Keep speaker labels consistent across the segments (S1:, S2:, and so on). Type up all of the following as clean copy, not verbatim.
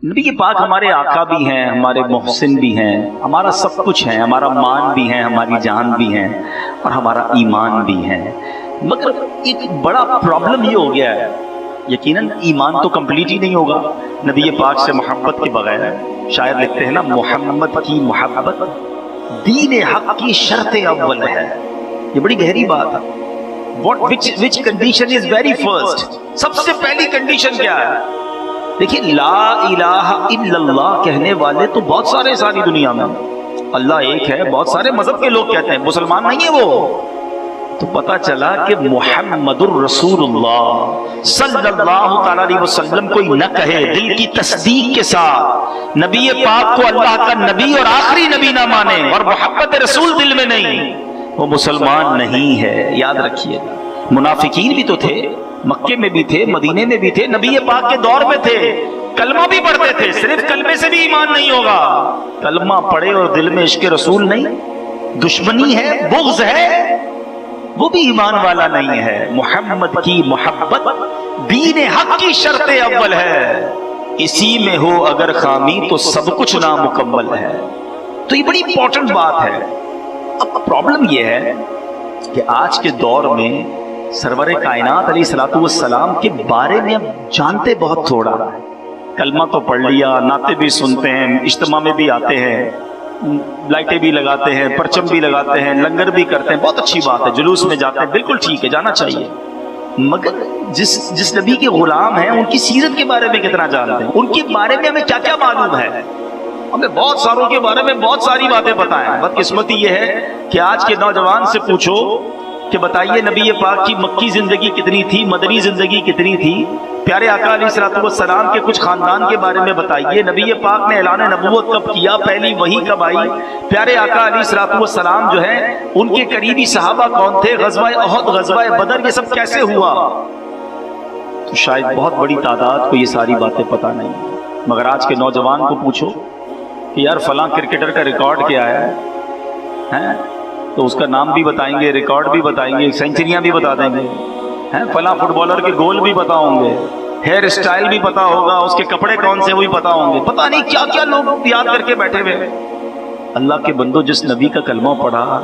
S1: نبی پاک ہمارے آقا بھی ہیں، ہمارے محسن بھی ہیں، ہمارا سب کچھ ہے، ہمارا مان بھی ہے، ہماری جان بھی ہے اور ہمارا ایمان بھی ہے۔ مگر ایک بڑا پرابلم یہ ہو گیا ہے، یقیناً ایمان تو کمپلیٹ ہی نہیں ہوگا نبی پاک سے محبت کے بغیر۔ شاعر لکھتے ہیں نا، محمد کی محبت دین حق کی شرط اول ہے۔ یہ بڑی گہری بات ہے۔ which condition is very first؟ سب سے پہلی کنڈیشن کیا ہے؟ دیکھیں، لا الہ الا اللہ کہنے والے تو بہت سارے ساری دنیا میں، اللہ ایک ہے، بہت سارے مذہب کے لوگ کہتے ہیں، مسلمان نہیں ہے وہ۔ تو پتا چلا کہ محمد الرسول اللہ صلی اللہ تعالی علیہ وسلم کوئی نہ کہے دل کی تصدیق کے ساتھ، نبی پاک کو اللہ کا نبی اور آخری نبی نہ مانے اور محبت رسول دل میں نہیں، وہ مسلمان نہیں ہے۔ یاد رکھیے، منافقین بھی تو تھے، مکے میں بھی تھے، مدینے میں بھی تھے، نبی پاک کے دور میں تھے، کلمہ بھی پڑھتے تھے۔ صرف کلمے سے بھی ایمان نہیں ہوگا، کلمہ پڑھے اور دل میں عشق رسول نہیں، دشمنی ہے، بغض ہے، وہ بھی ایمان والا نہیں ہے۔ محمد کی محبت دین حق کی شرط اول ہے، اسی میں ہو اگر خامی تو سب کچھ نامکمل ہے۔ تو یہ بڑی امپورٹنٹ بات ہے۔ اب پرابلم یہ ہے کہ آج کے دور میں سرور کائنات علیہ الصلوۃ والسلام کے بارے میں اب جانتے بہت تھوڑا۔ کلمہ تو پڑھ لیا، نعتیں بھی سنتے ہیں، اجتماع میں بھی آتے ہیں، لائٹیں بھی لگاتے ہیں، پرچم بھی لگاتے ہیں، لنگر بھی کرتے ہیں، بہت اچھی بات ہے، جلوس میں جاتے ہیں، بالکل ٹھیک ہے، جانا چاہیے۔ مگر جس نبی کے غلام ہیں ان کی سیرت کے بارے میں کتنا جانتے ہیں، ان کے بارے میں ہمیں کیا کیا معلوم ہے؟ ہمیں بہت ساروں کے بارے میں بہت ساری باتیں پتہ ہیں۔ بدقسمتی یہ ہے کہ آج کے نوجوان سے پوچھو کہ بتائیے نبی پاک کی مکی زندگی کتنی تھی، مدنی زندگی کتنی تھی، پیارے آقا علیہ الصلوۃ والسلام کے کچھ خاندان کے بارے میں بتائیے، نبی پاک نے اعلان نبوت کب کیا، پہلی وحی کب آئی، پیارے آقا علیہ الصلوۃ والسلام جو ہے ان کے قریبی صحابہ کون تھے، غزوہ احد، غزوہ بدر، یہ سب کیسے ہوا؟ تو شاید بہت بڑی تعداد کو یہ ساری باتیں پتہ نہیں۔ مگر آج کے نوجوان کو پوچھو کہ یار فلاں کرکٹر کا ریکارڈ کیا ہے، تو اس کا نام بھی بتائیں گے، ریکارڈ بھی بتائیں گے، سینچریاں بھی بتا دیں گے، فلاں فٹ بالر کے گول بھی پتا ہوں گے، ہیئر اسٹائل بھی پتا ہوگا، اس کے کپڑے کون سے وہ بھی پتا ہوں گے، پتہ نہیں کیا کیا لوگ یاد کر کے بیٹھے ہوئے۔ اللہ کے بندو، جس نبی کا کلمہ پڑھا،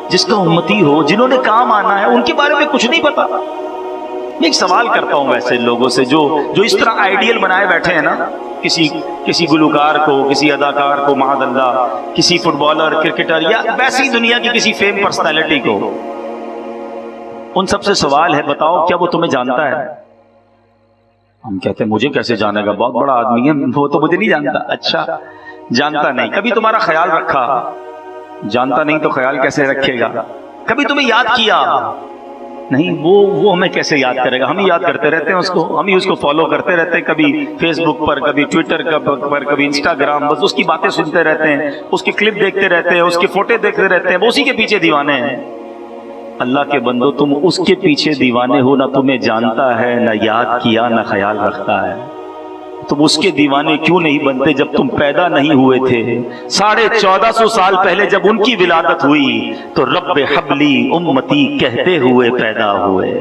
S1: جس کا امتی ہو، جنہوں نے کام آنا ہے، ان کے بارے میں کچھ نہیں پتا۔ میں ایک سوال کرتا ہوں ویسے لوگوں سے جو اس طرح آئیڈیل بنائے بیٹھے ہیں نا، کسی گلوکار کو، کسی اداکار کو، معاذ اللہ، کسی فٹ بالر، کرکٹر یا ویسی دنیا کی کسی فیم پرسنالٹی کو، ان سب سے سوال ہے، بتاؤ کیا وہ تمہیں جانتا ہے؟ ہم کہتے ہیں مجھے کیسے جانے گا، بہت بڑا آدمی ہے، وہ تو مجھے نہیں جانتا۔ اچھا، جانتا نہیں، کبھی تمہارا خیال رکھا؟ جانتا نہیں تو خیال کیسے رکھے گا؟ کبھی تمہیں یاد کیا؟ نہیں، وہ ہمیں کیسے یاد کرے گا؟ ہم ہی یاد کرتے رہتے ہیں اس کو، ہم ہی اس کو فالو کرتے رہتے ہیں، کبھی فیس بک پر، کبھی ٹویٹر پر، کبھی انسٹاگرام، بس اس کی باتیں سنتے رہتے ہیں، اس کی کلپ دیکھتے رہتے ہیں، اس کے فوٹو دیکھتے رہتے ہیں، وہ اسی کے پیچھے دیوانے ہیں۔ اللہ کے بندو، تم اس کے پیچھے دیوانے ہو، نہ تمہیں جانتا ہے، نہ یاد کیا، نہ خیال رکھتا ہے۔ تم اس کے دیوانے کیوں نہیں بنتے جب تم پیدا نہیں ہوئے تھے؟ 1450 سال پہلے جب ان کی ولادت ہوئی تو رب حبلی امتی کہتے ہوئے پیدا ہوئے،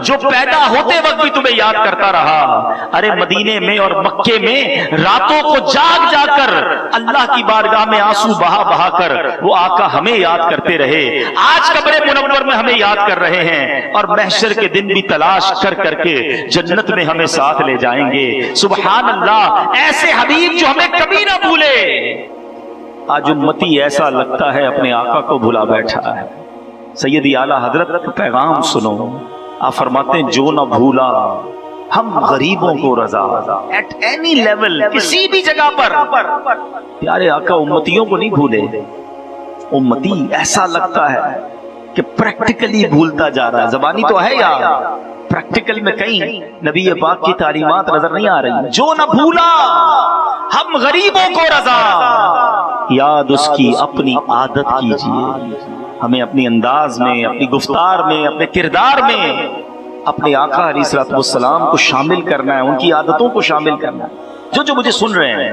S1: جو پیدا ہوتے وقت بھی تمہیں یاد کرتا رہا۔ ارے مدینے میں اور مکے میں راتوں کو جاگ جاگ کر اللہ کی بارگاہ میں آنسو بہا بہا کر وہ آقا ہمیں یاد کرتے رہے، آج قبر منور میں ہمیں یاد کر رہے ہیں، اور محشر کے دن بھی تلاش کر کر کے جنت میں ہمیں ساتھ لے جائیں گے۔ سبحان اللہ، ایسے حبیب جو ہمیں کبھی نہ بھولے۔ آج امتی ایسا لگتا ہے اپنے آقا کو بھلا بیٹھا ہے۔ سیدی اعلیٰ حضرت کا پیغام سنو، آپ فرماتے ہیں جو نہ بھولا ہم غریبوں کو رضا، ایٹ اینی لیول، کسی بھی جگہ پر پیارے آقا امتیوں کو نہیں بھولے۔ امتی ایسا لگتا ہے کہ پریکٹیکلی بھولتا جا رہا ہے، زبانی تو ہے یا پریکٹیکل میں کہیں نبی پاک کی تعلیمات نظر نہیں آ رہی۔ جو نہ بھولا ہم غریبوں کو رضا، یاد اس کی اپنی عادت کیجیے۔ ہمیں اپنی انداز میں، اپنی گفتار میں، اپنے کردار میں اپنے آقا علیہ الصلوۃ والسلام کو شامل کرنا ہے، ان کی عادتوں کو شامل کرنا ہے۔ جو مجھے سن رہے ہیں،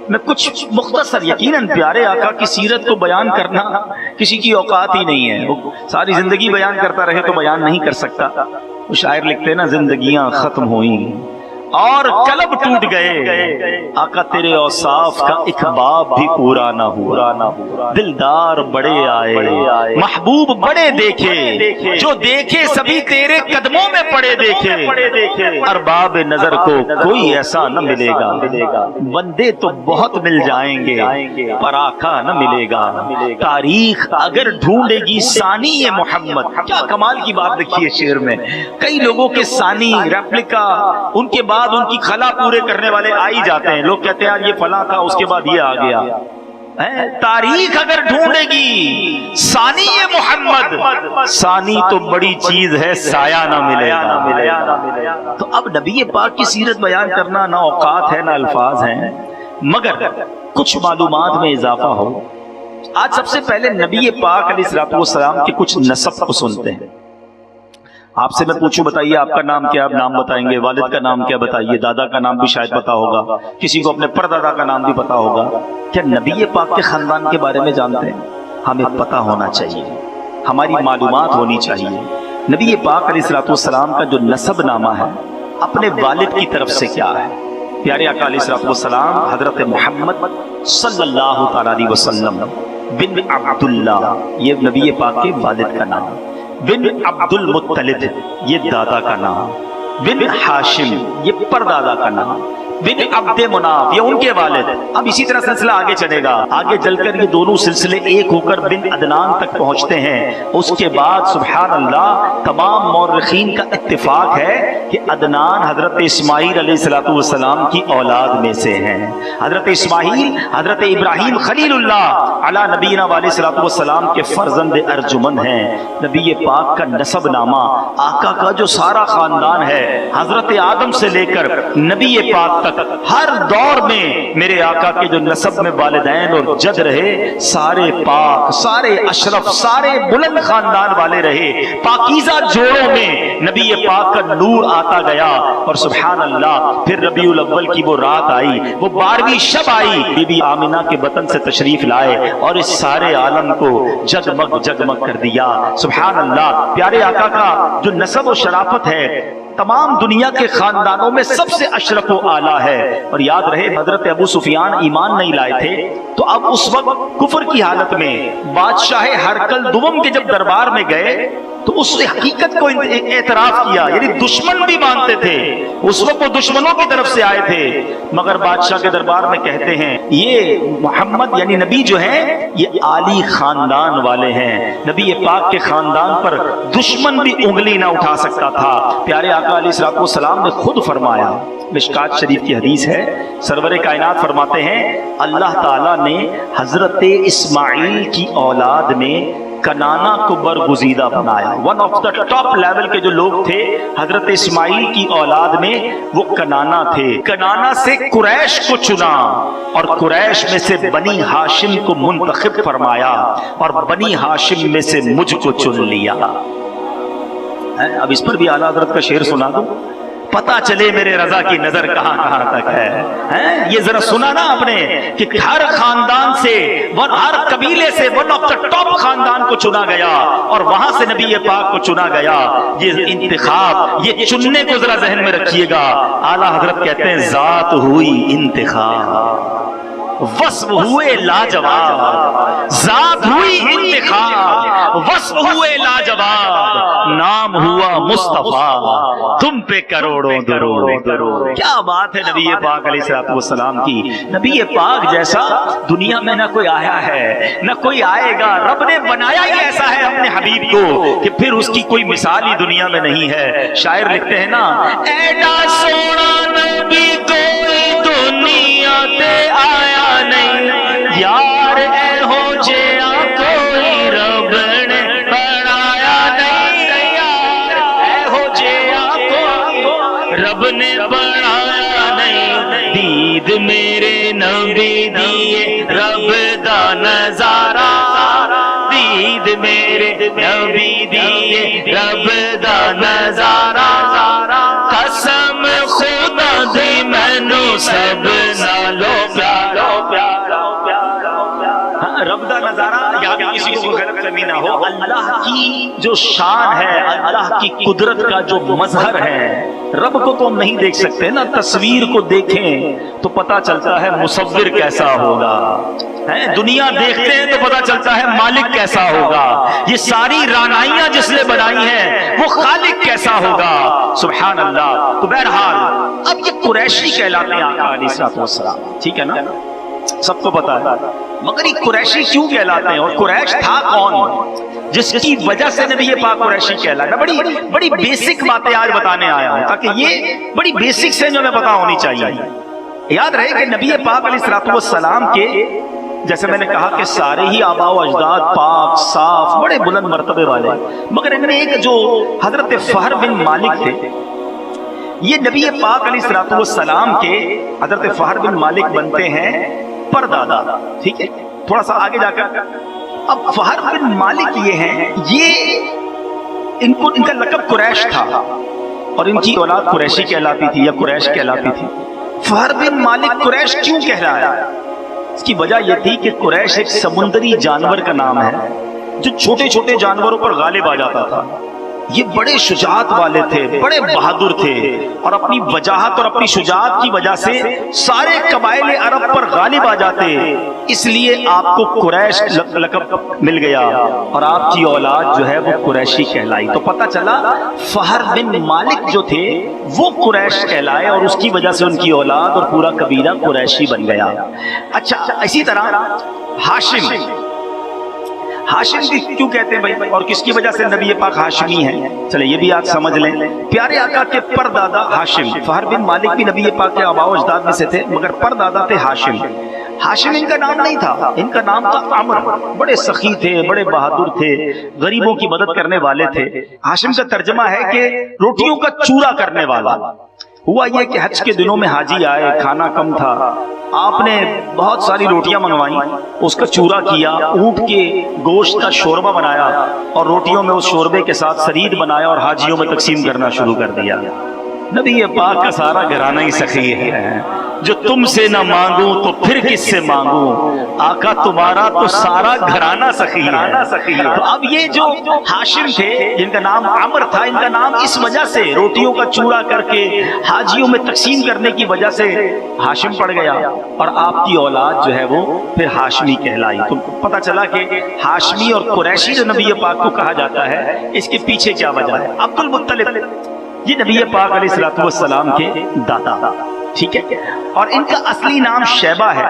S1: میں کچھ مختصر، یقیناً پیارے آقا کی سیرت کو بیان کرنا کسی کی اوقات ہی نہیں ہے، وہ ساری زندگی بیان کرتا رہے تو بیان نہیں کر سکتا۔ وہ شاعر لکھتے ہیں نا، زندگیاں ختم ہوئیں اور کلب ٹوٹ گئے، آقا تیرے اوصاف کا ایک باب بھی پورا نہ ہوا۔ دلدار بڑے آئے، محبوب بڑے دیکھے، جو دیکھے سبھی تیرے قدموں میں پڑے دیکھے، ارباب نظر کو کوئی ایسا نہ ملے گا، بندے تو بہت مل جائیں گے پر آقا نہ ملے گا۔ تاریخ اگر ڈھونڈے گی ثانی محمد، کیا کمال کی بات لکھی ہے شعر میں، کئی لوگوں کے ثانی ریپلیکا، ان کے بعد ان کی خلا پورے کرنے والے آ ہی جاتے ہیں، لوگ کہتے ہیں یہ فلاں تھا اس کے بعد یہ آ گیا۔ تاریخ اگر ڈھونڈے گی ثانی محمد، ثانی تو بڑی چیز ہے، سایہ نہ ملے گا۔ تو اب نبی پاک کی سیرت بیان کرنا نہ اوقات ہے نہ الفاظ ہیں، مگر کچھ معلومات میں اضافہ ہو۔ آج سب سے پہلے نبی پاک علیہ السلام کے کچھ نسب کو سنتے ہیں۔ آپ سے میں پوچھوں بتائیے آپ کا نام کیا، آپ نام بتائیں گے، والد کا نام کیا بتائیے، دادا کا نام بھی شاید پتا ہوگا، کسی کو اپنے پردادا کا نام بھی پتا ہوگا۔ کیا نبی پاک کے خاندان کے بارے میں جانتے ہیں؟ ہمیں پتا ہونا چاہیے، ہماری معلومات ہونی چاہیے۔ نبی پاک علیہ السلام کا جو نسب نامہ ہے اپنے والد کی طرف سے کیا ہے؟ پیارے آقا علیہ السلام حضرت محمد صلی اللہ تعالی علیہ وسلم بن عبداللہ، یہ نبی پاک کے والد کا نام، بن عبد المطلب یہ دادا کا نام، بن ہاشم یہ پردادا کا نام، بن عبد مناف یہ ان کے والد۔ اب اسی طرح سلسلہ آگے چلے گا، آگے چل کر یہ دونوں سلسلے ایک ہو کر بن عدنان تک پہنچتے ہیں۔ اس کے بعد سبحان اللہ تمام مورخین کا اتفاق ہے کہ عدنان حضرت اسماعیل علیہ السلام کی اولاد میں سے ہیں۔ حضرت اسماعیل حضرت ابراہیم خلیل اللہ علی نبینا علیہ السلام کے فرزند ارجمن ہیں۔ نبی پاک کا نسب نامہ، آقا کا جو سارا خاندان ہے حضرت آدم سے لے کر نبی پاک ہر دور میں میرے آقا کے جو نسب میں والدین اور جد رہے، سارے پاک، سارے اشرف، سارے بلند خاندان والے رہے۔ پاکیزہ جوڑوں میں نبی پاک کا نور آتا گیا، اور سبحان اللہ پھر ربیع الاول کی وہ رات آئی، وہ 12ویں شب آئی، بی بی آمنہ کے بطن سے تشریف لائے اور اس سارے عالم کو جگمگ جگمگ کر دیا۔ سبحان اللہ پیارے آقا کا جو نسب و شرافت ہے تمام دنیا کے خاندانوں میں سب سے اشرف و اعلیٰ ہے۔ اور یاد رہے حضرت ابو سفیان ایمان نہیں لائے تھے، تو اب اس وقت کفر کی حالت میں بادشاہ ہرقل دوم کے جب دربار میں گئے تو اس حقیقت کو اعتراف کیا، یعنی دشمن بھی مانتے تھے، اس وقت وہ دشمنوں کی طرف سے آئے تھے، مگر بادشاہ کے دربار میں کہتے ہیں یہ محمد یعنی نبی جو ہیں یہ عالی خاندان والے ہیں، نبی پاک کے خاندان پر دشمن بھی انگلی نہ اٹھا سکتا تھا۔ پیارے آقا علیہ السلام نے خود فرمایا، مشکات شریف کی حدیث ہے، سرور کائنات فرماتے ہیں اللہ تعالیٰ نے حضرت اسماعیل کی اولاد میں کنانا کو برگزیدہ بنایا۔ One of the top level کے جو لوگ تھے حضرت اسماعیل کی اولاد میں وہ کنانا تھے۔ کنانا سے قریش کو چنا اور قریش میں سے بنی ہاشم کو منتخب فرمایا اور بنی ہاشم میں سے مجھ کو چن لیا۔ اب اس پر بھی اعلیٰ حضرت کا شعر سنا دو، پتہ چلے میرے رضا کی نظر کہاں کہاں تک ہے۔ یہ ذرا سنا نا آپ نے کہ ہر خاندان سے، ہر قبیلے سے ون آف دا ٹاپ خاندان کو چنا گیا اور وہاں سے نبی پاک کو چنا گیا۔ یہ انتخاب، یہ چننے کو ذرا ذہن میں رکھیے گا۔ اعلیٰ حضرت کہتے ہیں ذات ہوئی انتخاب، وصف ہوئے لاجواب، ذات ہوئی انتخاب، وصف ہوئے لاجواب، نام ہوا مصطفیٰ، تم پہ کروڑوں درود۔ کیا بات ہے نبی پاک علیہ السلام کی۔ نبی پاک جیسا دنیا میں نہ کوئی آیا ہے نہ کوئی آئے گا، رب نے بنایا ہی ایسا ہے اپنے حبیب کو کہ پھر اس کی کوئی مثال ہی دنیا میں نہیں ہے۔ شاعر لکھتے ہیں نا، ایڈا سونا نبی کوئی دنیا تے آیا نہیں، یار اے ہو جیا کوئی رب نے بنایا نہیں، یار اے ہو جیا کوئی رب نے بنایا نہیں۔ دید میرے نبی دیے رب دا نظارہ، دید میرے نبی دیے رب دا نظارہ، قسم خدا دی مینو سب نالو پیارا۔ رب دا نظارہ یا کسی کو غلط فہمی نہ ہو، اللہ کی جو شان ہے، اللہ کی قدرت کا جو مظہر ہے رب کو تو ہم نہیں دیکھ سکتے نا، تصویر کو دیکھیں تو پتا چلتا ہے مصور کیسا ہوگا، دنیا دیکھتے ہیں تو پتا چلتا ہے مالک کیسا ہوگا، یہ ساری رانائیاں جس نے بنائی ہیں وہ خالق کیسا ہوگا، سبحان اللہ۔ تو بہرحال اب یہ قریشی کہلاتے ہیں آقا علیہ الصلوۃ والسلام، ٹھیک ہے نا، سب کو پتا ہے، مگر یہ قریشی کیوں کہلاتے ہیں اور قریش تھا کون جس کی وجہ سے نبی پاک قریشی کہلایا؟ میں بڑی بیسک باتیں آج بتانے آیا ہوں تاکہ یہ بڑی بیسکس ہیں جو ہمیں پتا ہونی چاہیے۔ یاد رہے کہ نبی پاک علیہ الصلوۃ والسلام کے، جیسے میں نے کہا کہ سارے ہی آباء و اجداد پاک صاف بڑے بلند مرتبے والے، مگر ان میں ایک جو حضرت فہر بن مالک تھے، یہ نبی پاک علیہ الصلوۃ والسلام کے حضرت فہر بن مالک بنتے ہیں پردادا، ٹھیک ہے، تھوڑا سا آگے جا کر اب فہر بن مالک یہ ہیں، یہ ان کا لقب قریش تھا اور ان کی اولاد قریشی کہلاتی تھی یا قریش کہلاتی تھی۔ فہر بن مالک قریش کیوں کہلایا؟ اس کی وجہ یہ تھی کہ قریش ایک سمندری جانور کا نام ہے جو چھوٹے چھوٹے جانوروں پر غالب آ جاتا تھا۔ یہ بڑے شجاعت والے تھے، بڑے بہادر تھے، اور اپنی وجاہت اور اپنی شجاعت کی وجہ سے سارے قبائل عرب پر غالب آ جاتے، اس لیے آپ کو قریش لقب مل گیا اور آپ کی اولاد جو ہے وہ قریشی کہلائی۔ تو پتہ چلا فہر بن مالک جو تھے وہ قریش کہلائے اور اس کی وجہ سے ان کی اولاد اور پورا قبیلہ قریشی بن گیا۔ اچھا، اسی طرح ہاشم کیوں کہتے ہیں بھائی، اور کس کی وجہ سے نبی پاک ہاشمی ہیں؟ چلے یہ بھی آپ سمجھ لیں، پیارے آقا کے پردادا ہاشم، فہر بن مالک بھی نبی پاک کے آباء و اجداد میں سے تھے، مگر پردادا تھے ہاشم۔ ہاشم ان کا نام نہیں تھا، ان کا نام تھا عمر، بڑے سخی تھے، بڑے بہادر تھے، غریبوں کی مدد کرنے والے تھے۔ ہاشم کا ترجمہ ہے کہ روٹیوں کا چورا کرنے والا۔ ہوا یہ کہ حج کے دنوں میں حاجی آئے، کھانا کم تھا، آپ نے بہت ساری روٹیاں منگوائیں، اس کا چورا کیا، اونٹ کے گوشت کا شوربہ بنایا اور روٹیوں میں اس شوربے کے ساتھ سرید بنایا اور حاجیوں میں تقسیم کرنا شروع کر دیا۔ نبی پاک کا سارا گھرانہ ہی سخی ہے، جو تم سے نہ مانگوں تو پھر کس سے مانگوں، آقا تمہارا تو سارا گھرانہ سخی ہے۔ تو اب یہ جو ہاشم تھے جن کا نام عمر تھا، ان کا نام اس وجہ سے روٹیوں کا چورا کر کے حاجیوں میں تقسیم کرنے کی وجہ سے ہاشم پڑ گیا، اور آپ کی اولاد جو ہے وہ پھر ہاشمی کہلائی۔ تو پتہ چلا کہ ہاشمی اور قریشی جو نبی پاک کو کہا جاتا ہے، اس کے پیچھے کیا وجہ ہے؟ عبد المطلب یہ نبی پاک علیہ الصلوۃ والسلام کے دادا، ٹھیک ہے، اور ان کا اصلی نام شیبہ ہے۔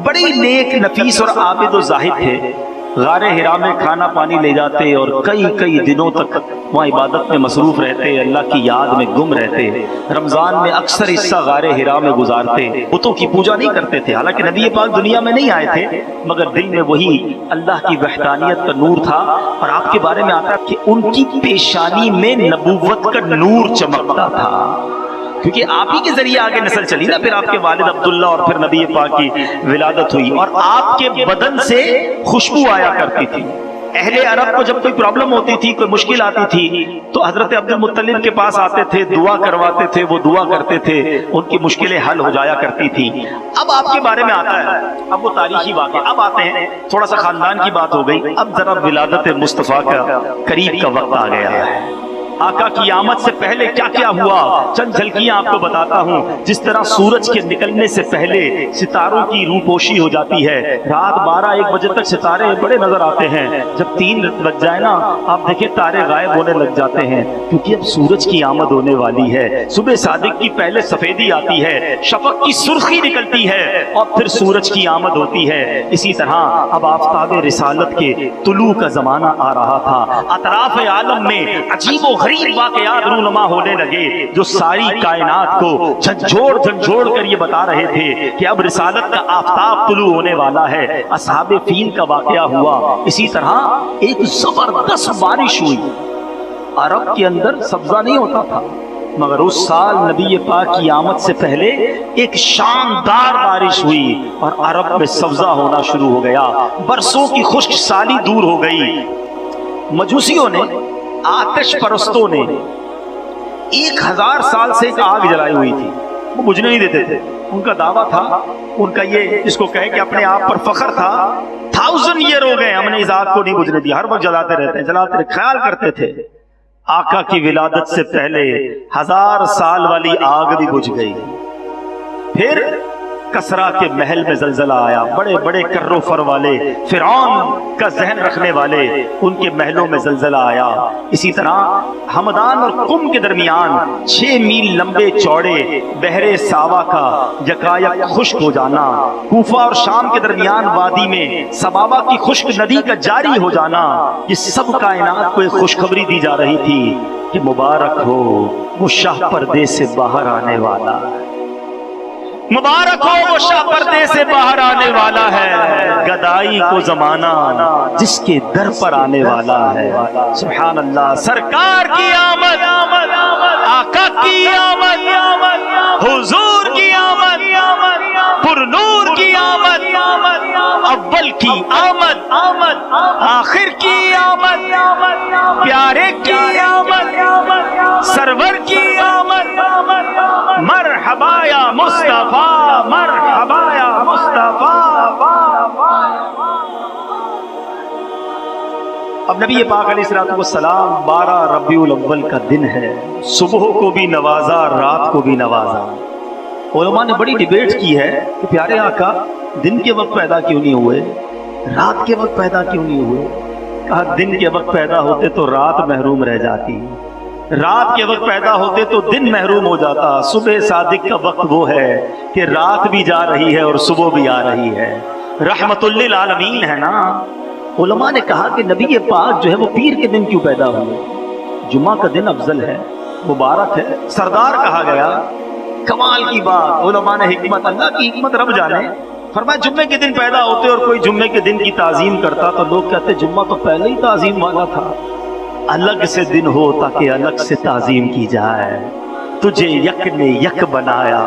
S1: بڑے نیک، نفیس اور عابد و زاہد تھے، غار حرا میں کھانا پانی لے جاتے اور کئی دنوں تک وہاں عبادت میں مصروف رہتے، اللہ کی یاد میں گم رہتے، رمضان میں اکثر حصہ غار حرا میں گزارتے، بتوں کی پوجا نہیں کرتے تھے، حالانکہ نبی پاک دنیا میں نہیں آئے تھے، مگر دل میں وہی اللہ کی وحدانیت کا نور تھا، اور آپ کے بارے میں آتا ہے کہ ان کی پیشانی میں نبوت کا نور چمکتا تھا، کیونکہ آپ ہی کے ذریعے آگے نسل چلی نا، پھر آپ کے والد عبداللہ اور پھر نبی پاک کی ولادت ہوئی، اور آپ کے بدن سے خوشبو آیا کرتی تھی۔ اہل عرب کو جب کوئی پرابلم ہوتی تھی، کوئی مشکل آتی تھی، تو حضرت عبد المطلب کے پاس آتے تھے، دعا کرواتے تھے، وہ دعا کرتے تھے، ان کی مشکلیں حل ہو جایا کرتی تھی۔ اب آپ کے بارے میں آتا ہے، اب وہ تاریخی واقعہ، اب آتے ہیں، تھوڑا سا خاندان کی بات ہو گئی، اب ذرا ولادت مصطفیٰ کا قریب کا وقت آ گیا ہے۔ آقا کی آمد سے پہلے کیا کیا ہوا، چند جھلکیاں آپ کو بتاتا ہوں۔ جس طرح سورج کے نکلنے سے پہلے ستاروں کی روپوشی ہو جاتی ہے، رات 12-1 بجے تک ستارے بڑے نظر آتے ہیں، جب 3 لگ جائے نا، آپ دیکھیں تارے غائب ہونے لگ جاتے ہیں، کیونکہ اب سورج کی آمد ہونے والی ہے۔ صبح صادق کی پہلے سفیدی آتی ہے، شفق کی سرخی نکلتی ہے، اور پھر سورج کی آمد ہوتی ہے۔ اسی طرح اب آفتاب رسالت کے طلوع کا زمانہ آ رہا تھا، اطراف عالم میں عجیب و غریب واقعات رونما ہونے لگے، جو ساری کائنات کو جھنجھوڑ کر یہ بتا رہے تھے کہ اب رسالت کا آفتاب طلوع ہونے والا ہے۔ اصحاب فیل کا واقعہ ہوا، اسی طرح ایک زبردست بارش ہوئی۔ عرب کے اندر سبزہ نہیں ہوتا تھا، مگر اس سال نبی پاک کی آمد سے پہلے ایک شاندار بارش ہوئی اور عرب میں سبزہ ہونا شروع ہو گیا، برسوں کی خشک سالی دور ہو گئی۔ مجوسیوں نے، آتش پرستوں نے 1000 سال سے ایک آگ جلائی ہوئی تھی، وہ بجھنے نہیں دیتے تھے، ان کا دعویٰ تھا، ان کا یہ جس کو کہے کہ اپنے آپ پر فخر تھا، 1000 ایئر ہو گئے ہم نے اس آگ کو نہیں بجھنے دیا، ہر وقت جلاتے رہتے ہیں، خیال کرتے تھے آقا کی ولادت سے پہلے 1000 سال والی آگ بھی بجھ گئی. پھر کسرا کے محل میں زلزلہ آیا. بڑے بڑے کر و فر والے فرعون کا ذہن رکھنے والے ان کے محلوں میں زلزلہ آیا. اسی طرح ہمدان اور قم کے درمیان 6 میل لمبے چوڑے بحر ساوا کا یکایک خشک ہو جانا. کوفہ اور شام کے درمیان وادی میں سبابہ کی خشک ندی کا جاری ہو جانا. یہ سب کائنات کو ایک خوشخبری دی جا رہی تھی کہ مبارک ہو وہ شاہ پردے سے باہر آنے والا. مبارک ہو وہ شاہ پردے سے باہر آنے والا ہے. گدائی کو زمانہ جس کے در پر آنے والا ہے. سبحان اللہ. سرکار کی آمد، آقا کی آمد، حضور کی آمد، پر نور کی آمد، اول کی آمد، آخر کی آمد، پیارے کی آمد، سرور کی آمد. مرحبا یا مصطفیٰ، مرحبا یا مصطفیٰ. اب نبی پاک علیہ الصلوۃ والسلام 12 ربیع الاول کا دن ہے. صبح کو بھی نوازا، رات کو بھی نوازا. علماء نے بڑی ڈیبیٹ کی ہے کہ پیارے آقا دن کے وقت پیدا کیوں نہیں ہوئے، رات کے وقت پیدا کیوں نہیں ہوئے. کہا دن کے وقت پیدا ہوتے تو رات محروم رہ جاتی، رات کے وقت پیدا ہوتے تو دن محروم ہو جاتا. صبح صادق کا وقت وہ ہے کہ رات بھی جا رہی ہے اور صبح بھی آ رہی ہے. رحمت للعالمین ہے نا. علماء نے کہا کہ نبی پاک جو ہے وہ پیر کے دن کیوں پیدا ہوئے. جمعہ کا دن افضل ہے، مبارک ہے، سردار کہا گیا. کمال کی بات. علماء نے حکمت، اللہ کی حکمت رب جانے، فرمایا جمعے کے دن پیدا ہوتے اور کوئی جمعے کے دن کی تعظیم کرتا تو لوگ کہتے جمعہ تو پہلے ہی تعظیم والا تھا. الگ سے دن ہو تاکہ الگ سے تعظیم کی جائے. تجھے یک نے یک بنایا،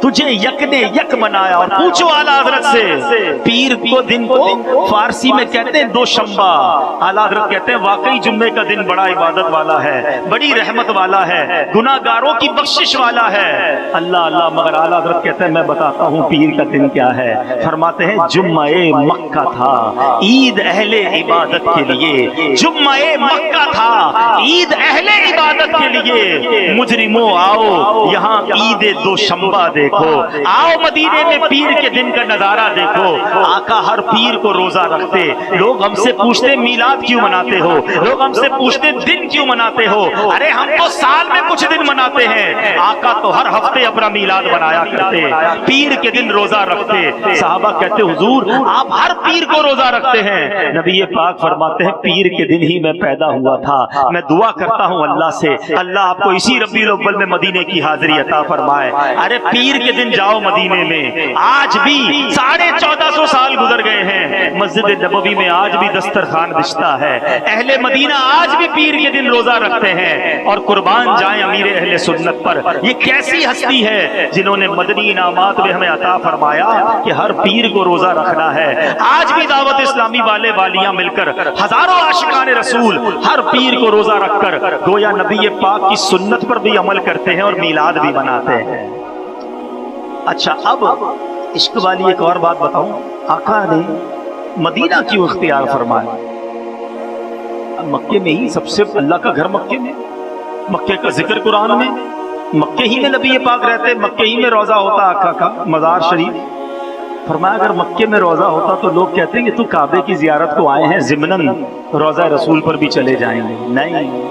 S1: تجھے یک نے یک بنایا. اور پوچھو اعلیٰ حضرت سے، پیر کو دن کو فارسی میں کہتے ہیں دوشنبہ. اعلیٰ حضرت کہتے ہیں واقعی جمعے کا دن بڑا عبادت والا ہے، بڑی رحمت والا ہے، گناہگاروں کی بخشش والا ہے. اللہ اللہ. مگر اعلیٰ حضرت کہتے ہیں میں بتاتا ہوں پیر کا دن کیا ہے. فرماتے ہیں جمعہ مکہ تھا عید اہل عبادت کے لیے. جمعہ مکہ تھا عید اہل عبادت کے لیے. مجرموں آؤ یہاں عید دوشنبہ دیکھو. آؤ مدینے میں پیر کے دن کا نظارہ دیکھو. آقا ہر پیر کو روزہ رکھتے. لوگ ہم سے پوچھتے میلاد کیوں مناتے ہو، لوگ ہم سے پوچھتے دن کیوں مناتے ہو. ارے ہم تو سال میں کچھ دن مناتے ہیں، آقا تو ہر ہفتے اپنا میلاد منایا کرتے، پیر کے دن روزہ رکھتے. صحابہ کہتے حضور آپ ہر پیر کو روزہ رکھتے ہیں. نبی پاک فرماتے ہیں پیر کے دن ہی میں پیدا ہوا تھا. میں دعا کرتا ہوں اللہ سے اللہ آپ کو اسی ربیع الاول میں مدینے کی حاضری عطا فرمائے. ارے پیر کے دن جاؤ مدینے میں. آج بھی 1450 سال گزر گئے ہیں، مسجد نبوی میں آج بھی دسترخوان بچھتا ہے. اہل مدینہ آج بھی پیر کے دن روزہ رکھتے ہیں. اور قربان جائیں امیر اہل سنت پر. یہ کیسی ہستی ہے جنہوں نے مدنی انعامات میں ہمیں عطا فرمایا کہ ہر پیر کو روزہ رکھنا ہے. آج بھی دعوت اسلامی والے والیاں مل کر ہزاروں عاشقان رسول ہر پیر کو روزہ رکھ کر گویا نبی پاک کی سنت پر بھی عمل کرتے ہیں اور میلاد بھی مناتے ہیں. اچھا اب عشق والی ایک اور بات بتاؤں. آقا نے مدینہ کیوں اختیار فرمایا؟ مکے میں ہی سب سے اللہ کا گھر مکے میں، مکے کا ذکر قرآن میں، مکے ہی میں نبی پاک رہتے، مکے ہی میں روزہ ہوتا آقا کا مزار شریف. فرمایا اگر مکے میں روزہ ہوتا تو لوگ کہتے ہیں کہ تو کعبے کی زیارت کو آئے ہیں ضمناً روزہ رسول پر بھی چلے جائیں گے. نہیں،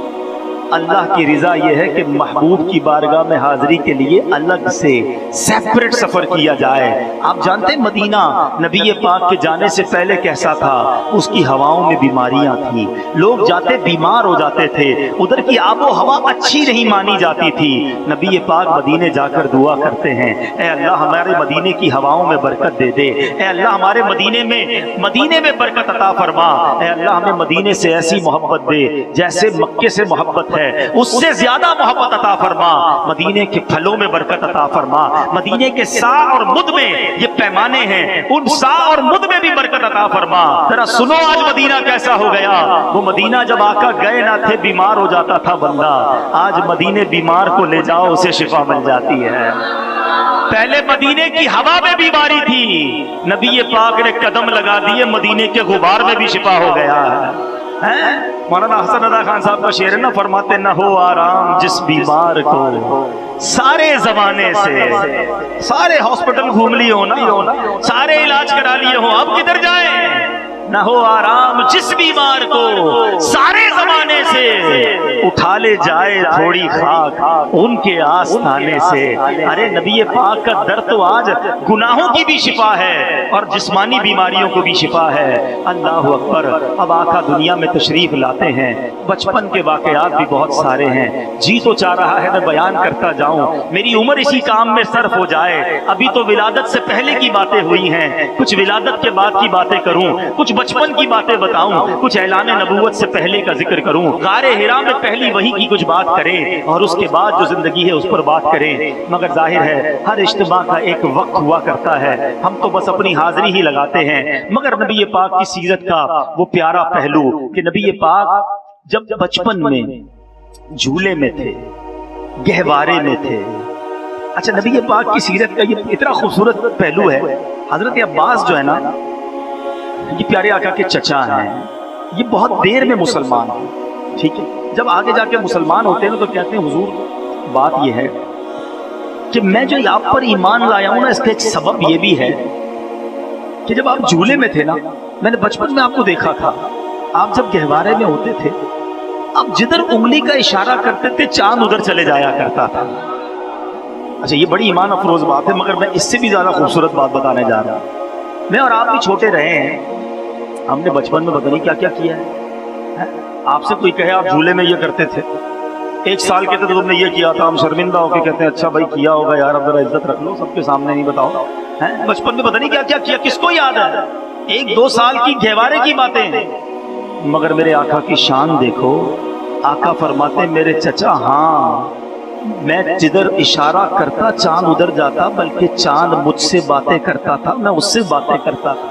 S1: اللہ کی رضا یہ ہے کہ محبوب کی بارگاہ میں حاضری کے لیے الگ سے سیپریٹ سفر کیا جائے. آپ جانتے ہیں مدینہ نبی پاک کے جانے سے پہلے کیسا تھا؟ اس کی ہواؤں میں بیماریاں تھیں، لوگ جاتے بیمار ہو جاتے تھے، ادھر کی آب و ہوا اچھی نہیں مانی جاتی تھی. نبی پاک مدینے جا کر دعا کرتے ہیں اے اللہ ہمارے مدینے کی ہواؤں میں برکت دے دے، اے اللہ ہمارے مدینے میں برکت عطا فرما، اے اللہ ہمیں مدینے سے ایسی محبت دے جیسے مکے سے محبت ہے اس سے زیادہ محبت عطا فرما. مدینے کے پھلوں میں برکت عطا فرما. مدینے کے سا اور مد میں یہ پیمانے ہیں، ان سا اور مد میں بھی برکت عطا فرما. ذرا سنو آج مدینہ کیسا ہو گیا. وہ مدینہ جب آقا گئے نہ تھے بیمار ہو جاتا تھا بندہ، آج مدینے بیمار کو لے جاؤ اسے شفا مل جاتی ہے. پہلے مدینے کی ہوا میں بیماری تھی، نبی پاک نے قدم لگا دیے مدینے کے غبار میں بھی شفا ہو گیا ہے. مولانا حسن رضا خان صاحب کا شعر ہے نا، فرماتے نہ ہو آرام جس بیمار کو سارے زمانے سے، سارے ہاسپٹل گھوم لیے ہو نا، سارے علاج کرا لیے ہو، اب کدھر جائیں؟ نہ ہو آرام جس بیمار کو سارے زمانے سے، اٹھا لے جائے تھوڑی خاک ان کے آستانے سے۔ ارے نبی پاک کا در تو آج گناہوں کی بھی شفا ہے اور جسمانی بیماریوں کو بھی شفا ہے۔ اللہ اکبر۔ اب آقا دنیا میں تشریف لاتے ہیں، بچپن کے واقعات بھی بہت سارے ہیں، جی تو چاہ رہا ہے میں بیان کرتا جاؤں، میری عمر اسی کام میں صرف ہو جائے۔ ابھی تو ولادت سے پہلے کی باتیں ہوئی ہیں، کچھ ولادت کے بعد کی باتیں کروں، کچھ بچپن کی باتیں بتاؤں، کچھ اعلان نبوت سے پہلے کا ذکر کروں، غار حرا میں پہلی وحی کی کچھ بات کریں اور اس کے بعد جو زندگی ہے اس پر بات کریں۔ مگر ظاہر ہے ہر اجتماع کا ایک وقت ہوا کرتا ہے، ہم تو بس اپنی حاضری ہی لگاتے ہیں، مگر نبی پاک کی سیرت کا وہ پیارا پہلو کہ نبی پاک جب بچپن میں جھولے میں تھے، گہوارے میں تھے۔ اچھا، نبی پاک کی سیرت کا یہ اتنا خوبصورت پہلو ہے، حضرت عباس جو ہے نا، یہ پیارے آقا کے چچا ہیں، یہ بہت دیر میں مسلمان ہیں، ٹھیک ہے۔ جب آگے جا کے مسلمان ہوتے ہیں تو کہتے ہیں حضور بات یہ ہے کہ میں جو آپ پر ایمان لایا ہوں نا، اس کا ایک سبب یہ بھی ہے کہ جب آپ جھولے میں تھے نا، میں نے بچپن میں آپ کو دیکھا تھا، آپ جب گہوارے میں ہوتے تھے، آپ جدھر انگلی کا اشارہ کرتے تھے چاند ادھر چلے جایا کرتا تھا۔ اچھا، یہ بڑی ایمان افروز بات ہے، مگر میں اس سے بھی زیادہ خوبصورت بات بتانے جا رہا ہوں۔ میں اور آپ بھی چھوٹے رہے ہیں، ہم نے بچپن میں پتہ نہیں کیا کیا کیا ہے۔ آپ سے کوئی کہے آپ جھولے میں یہ کرتے تھے، 1 سال کے تھے تو تم نے یہ کیا تھا، ہم شرمندہ ہو کے کہتے ہیں اچھا بھائی کیا ہوگا یار، اب ذرا عزت رکھ لو، سب کے سامنے نہیں بتاؤ۔ بچپن میں پتہ نہیں کیا کیا کیا، کس کو یاد ہے؟ 1-2 سال کی گہوارے کی باتیں، مگر میرے آقا کی شان دیکھو۔ آقا فرماتے میرے چچا ہاں، میں جدھر اشارہ کرتا چاند ادھر جاتا، بلکہ چاند مجھ سے باتیں کرتا تھا، میں اس سے باتیں کرتا تھا،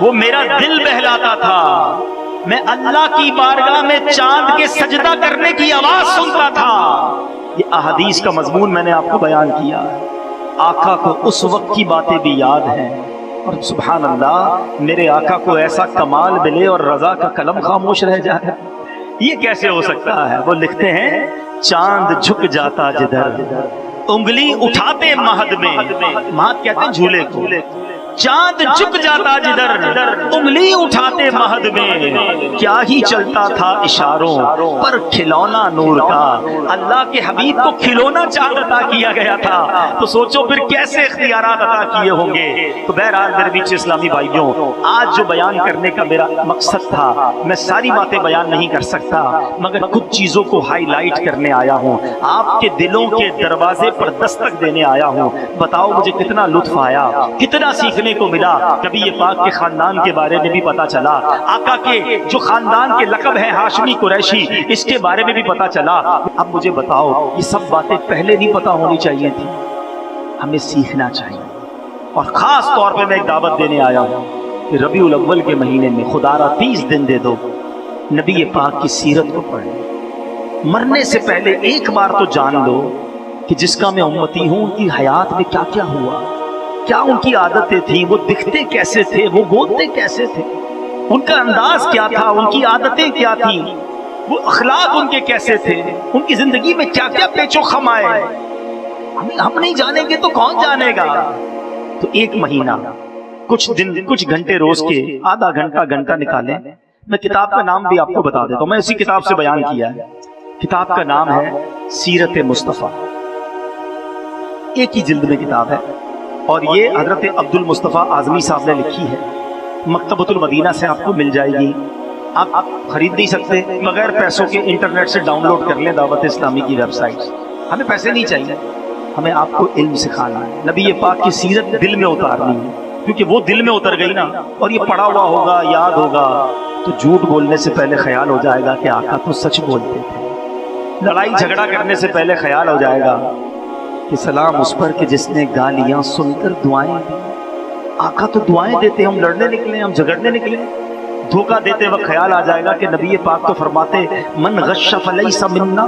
S1: وہ میرا دل بہلاتا تھا، میں اللہ کی بارگاہ میں چاند کے سجدہ کرنے کی آواز سنتا تھا۔ یہ احادیث کا مضمون میں نے آپ کو بیان کیا۔ آقا کو اس وقت کی باتیں بھی یاد ہیں، اور سبحان اللہ میرے آقا کو ایسا کمال ملے اور رضا کا قلم خاموش رہ جائے، یہ کیسے ہو سکتا ہے؟ وہ لکھتے ہیں چاند جھک جاتا جدھر انگلی اٹھاتے مہد میں، مہد کہتے ہیں جھولے کو، چاند جھک جاتا جدھر انگلی اٹھاتے مہد میں، کیا ہی چلتا تھا اشاروں پر کھلونا نور کا۔ اللہ کے حبیب کو کھلونا چاند عطا کیا گیا تھا، تو سوچو پھر کیسے اختیارات عطا کیے ہوں گے۔ تو بہرحال میرے بیچ اسلامی بھائیوں، آج جو بیان کرنے کا میرا مقصد تھا، میں ساری باتیں بیان نہیں کر سکتا، مگر کچھ چیزوں کو ہائی لائٹ کرنے آیا ہوں، آپ کے دلوں کے دروازے پر دستک دینے آیا ہوں۔ بتاؤ مجھے کتنا لطف آیا، کتنا سیکھنے کو ملا۔ کبھی یہ پاک کے خاندان کے بارے میں بھی پتا چلا، آقا کے جو خاندان کے لقب ہے ہاشمی قریشی، اس کے بارے میں بھی پتا چلا۔ اب مجھے بتاؤ، یہ سب باتیں پہلے نہیں پتا ہونی چاہیے تھی؟ ہمیں سیکھنا چاہیے، اور خاص طور پہ میں ایک دعوت دینے آیا ہوں کہ ربیع الاول کے مہینے میں خدا را 30 دن دے دو، نبی پاک کی سیرت کو پڑھیں، مرنے سے پہلے ایک بار تو جان لو کہ جس کا میں امتی ہوں ان کی حیات میں کیا کیا ہوا، کیا ان کی عادتیں تھیں، وہ دکھتے کیسے تھے، وہ بولتے کیسے تھے، ان کا انداز کیا تھا، ان کی عادتیں کیا تھیں، وہ اخلاق ان کے کیسے تھے، ان کی زندگی میں کیا کیا پیچ و خم آئے۔ ہم نہیں جانیں گے تو کون جانے گا؟ تو ایک مہینہ، کچھ دن، کچھ گھنٹے روز کے، آدھا گھنٹہ نکالیں۔ میں کتاب کا نام بھی آپ کو بتا دیتا ہوں، میں اسی کتاب سے بیان کیا ہے۔ کتاب کا نام ہے سیرت مصطفیٰ، ایک ہی جلد میں کتاب ہے، اور یہ حضرت عبد المصطفیٰ اعظمی صاحب نے لکھی ہے، مکتبۃ المدینہ سے آپ کو مل جائے گی۔ آپ خرید نہیں سکتے، بغیر پیسوں کے انٹرنیٹ سے ڈاؤن لوڈ کر لیں دعوت اسلامی کی ویب سائٹ۔ ہمیں پیسے نہیں چاہیے، ہمیں آپ کو علم سکھانا ہے، نبی پاک کی سیرت دل میں اتارنی ہے، کیونکہ وہ دل میں اتر گئی نا، اور یہ پڑھا ہوا ہوگا، یاد ہوگا، تو جھوٹ بولنے سے پہلے خیال ہو جائے گا کہ آقا تو سچ بولتے تھے، لڑائی جھگڑا کرنے سے پہلے خیال ہو جائے گا کہ سلام اس پر کہ جس نے گالیاں سن کر دعائیں دی۔ آقا تو دعائیں دیتے، ہم لڑنے نکلے، ہم جھگڑنے نکلے، دھوکہ دیتے وقت خیال آ جائے گا کہ نبی پاک تو فرماتے من غش فلیس منا،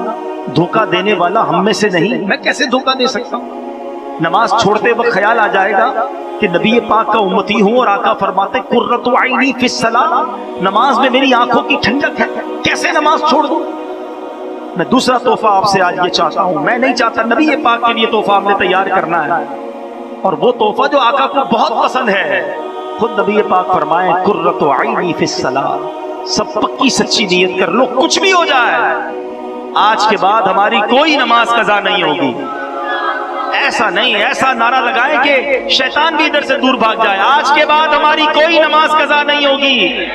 S1: دھوکہ دینے والا ہم میں سے نہیں، میں کیسے دھوکہ دے سکتا ہوں؟ نماز چھوڑتے وقت خیال آ جائے گا کہ نبی پاک کا امتی ہوں، اور آقا فرماتے قرۃ عینی فی الصلاۃ، نماز میں میری آنکھوں کی ٹھنڈک ہے، کیسے نماز چھوڑ دوں؟ میں دوسرا تحفہ آپ سے آج یہ چاہتا ہوں، میں نہیں چاہتا، نبی پاک کے لیے تحفہ ہم نے تیار کرنا ہے، اور وہ تحفہ جو آقا کو بہت پسند ہے، خود نبی پاک فرمائیں قرۃ عینی فی الصلاۃ، سب پکی سچی نیت کر لو، کچھ بھی ہو جائے آج کے بعد ہماری کوئی نماز قضا نہیں ہوگی۔ ایسا نہیں، ایسا نعرہ لگائیں کہ شیطان بھی ادھر سے دور بھاگ جائے، آج کے بعد ہماری کوئی نماز قضا نہیں ہوگی،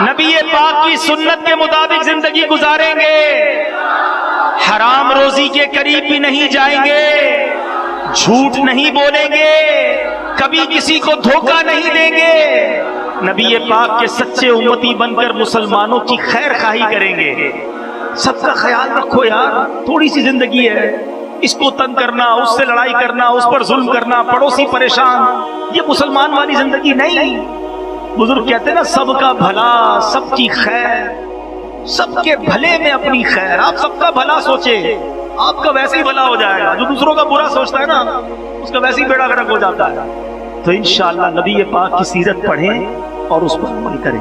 S1: نبی پاک کی سنت کے مطابق زندگی گزاریں گے، حرام روزی کے قریب بھی نہیں جائیں گے، جھوٹ نہیں بولیں گے، کبھی کسی کو دھوکہ نہیں دیں گے، نبی پاک کے سچے امتی بن کر مسلمانوں کی خیر خواہی کریں گے۔ سب کا خیال رکھو یار، تھوڑی سی زندگی ہے، اس کو تنگ کرنا، اس سے لڑائی کرنا، اس پر ظلم کرنا، پڑوسی پریشان، یہ مسلمان والی زندگی نہیں۔ بزرگ کہتے ہیں نا، سب کا بھلا، سب کی خیر، سب کے بھلے میں اپنی خیر، آپ سب کا بھلا سوچے، آپ کا ویسے ہی بھلا ہو جائے گا، جو دوسروں کا برا سوچتا ہے نا اس کا ویسے ہی بیڑا گرک ہو جاتا ہے۔ تو انشاءاللہ نبی پاک کی سیرت پڑھیں اور اس پر عمل کریں۔